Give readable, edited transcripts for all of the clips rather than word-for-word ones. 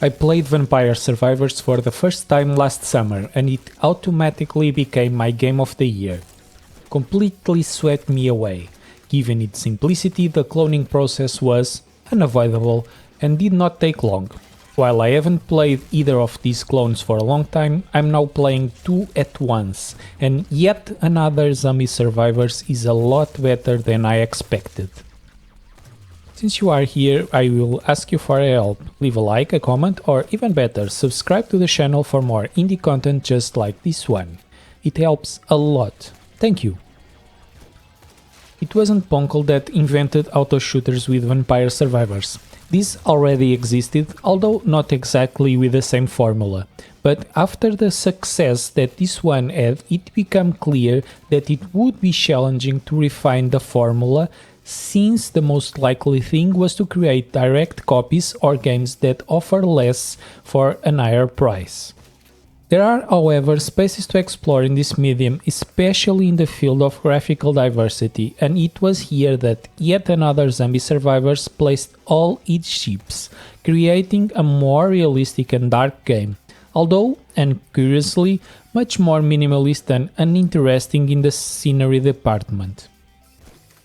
I played Vampire Survivors for the first time last summer and it automatically became my game of the year. Completely swept me away. Given its simplicity, the cloning process was unavoidable and did not take long. While I haven't played either of these clones for a long time, I'm now playing two at once, and yet another Zombie Survivors is a lot better than I expected. Since you are here, I will ask you for help. Leave a like, a comment, or even better, subscribe to the channel for more indie content just like this one. It helps a lot. Thank you. It wasn't Ponkel that invented auto shooters with Vampire Survivors. This already existed, although not exactly with the same formula. But after the success that this one had, it became clear that it would be challenging to refine the formula, since the most likely thing was to create direct copies or games that offer less for a higher price. There are, however, spaces to explore in this medium, especially in the field of graphical diversity, and it was here that yet another Zombie Survivors placed all its chips, creating a more realistic and dark game, although, and curiously, much more minimalist and uninteresting in the scenery department.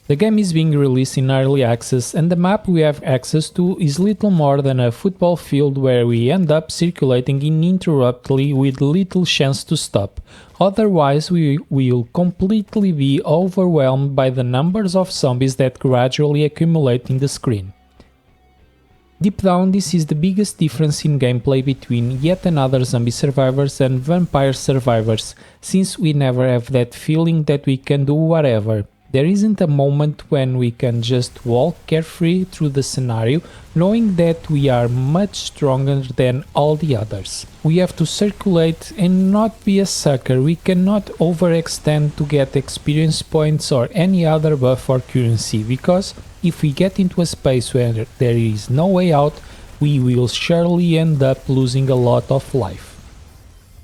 The game is being released in early access and the map we have access to is little more than a football field where we end up circulating uninterruptedly with little chance to stop, otherwise we will completely be overwhelmed by the numbers of zombies that gradually accumulate in the screen. Deep down, this is the biggest difference in gameplay between yet another Zombie Survivors and Vampire Survivors, since we never have that feeling that we can do whatever. There isn't a moment when we can just walk carefree through the scenario, knowing that we are much stronger than all the others. We have to circulate and not be a sucker. We cannot overextend to get experience points or any other buff or currency, because if we get into a space where there is no way out, we will surely end up losing a lot of life.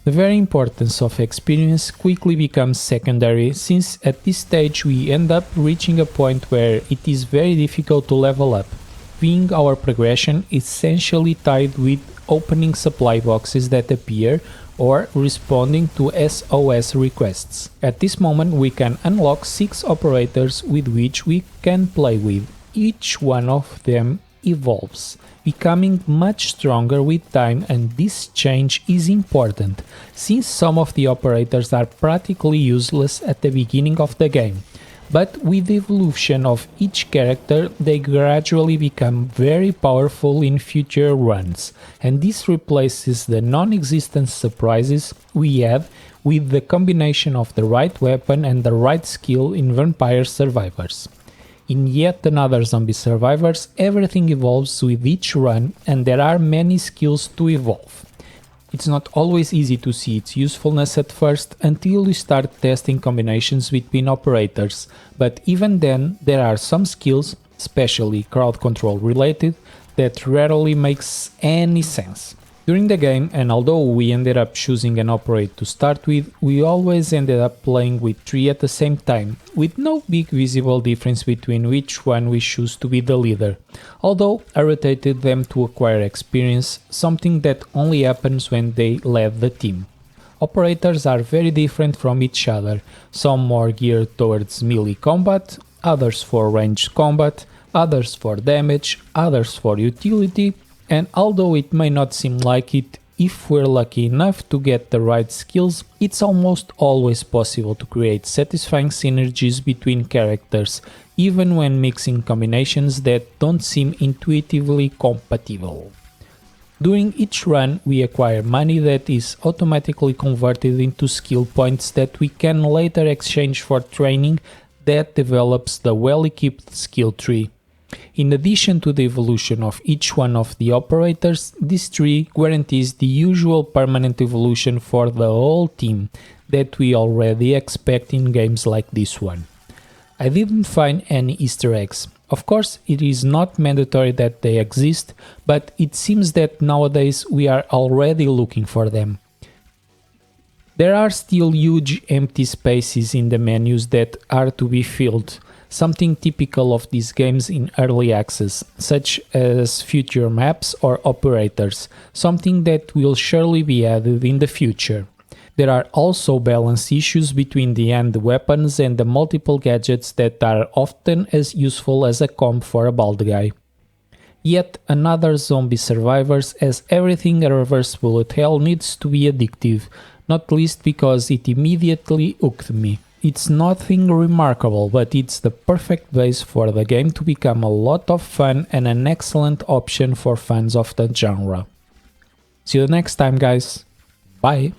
The very importance of experience quickly becomes secondary, since at this stage we end up reaching a point where it is very difficult to level up, being our progression essentially tied with opening supply boxes that appear or responding to SOS requests. At this moment we can unlock 6 operators with which we can play with. Each one of them evolves, becoming much stronger with time, and this change is important, since some of the operators are practically useless at the beginning of the game, but with the evolution of each character they gradually become very powerful in future runs, and this replaces the non-existent surprises we had with the combination of the right weapon and the right skill in Vampire Survivors. In yet another Zombie Survivors, everything evolves with each run and there are many skills to evolve. It's not always easy to see its usefulness at first until you start testing combinations between operators, but even then there are some skills, especially crowd control related, that rarely makes any sense. During the game, and although we ended up choosing an operator to start with, we always ended up playing with 3 at the same time, with no big visible difference between which one we choose to be the leader, although I rotated them to acquire experience, something that only happens when they lead the team. Operators are very different from each other, some more geared towards melee combat, others for ranged combat, others for damage, others for utility, and although it may not seem like it, if we're lucky enough to get the right skills, it's almost always possible to create satisfying synergies between characters, even when mixing combinations that don't seem intuitively compatible. During each run, we acquire money that is automatically converted into skill points that we can later exchange for training that develops the well-equipped skill tree. In addition to the evolution of each one of the operators, this tree guarantees the usual permanent evolution for the whole team that we already expect in games like this one. I didn't find any Easter eggs. Of course, it is not mandatory that they exist, but it seems that nowadays we are already looking for them. There are still huge empty spaces in the menus that are to be filled. something typical of these games in early access, such as future maps or operators, something that will surely be added in the future. There are also balance issues between the hand weapons and the multiple gadgets that are often as useful as a comb for a bald guy. Yet another Zombie Survivors, as everything a reverse bullet hell needs to be addictive, not least because it immediately hooked me. It's nothing remarkable, but it's the perfect base for the game to become a lot of fun and an excellent option for fans of the genre. See you next time, guys. Bye!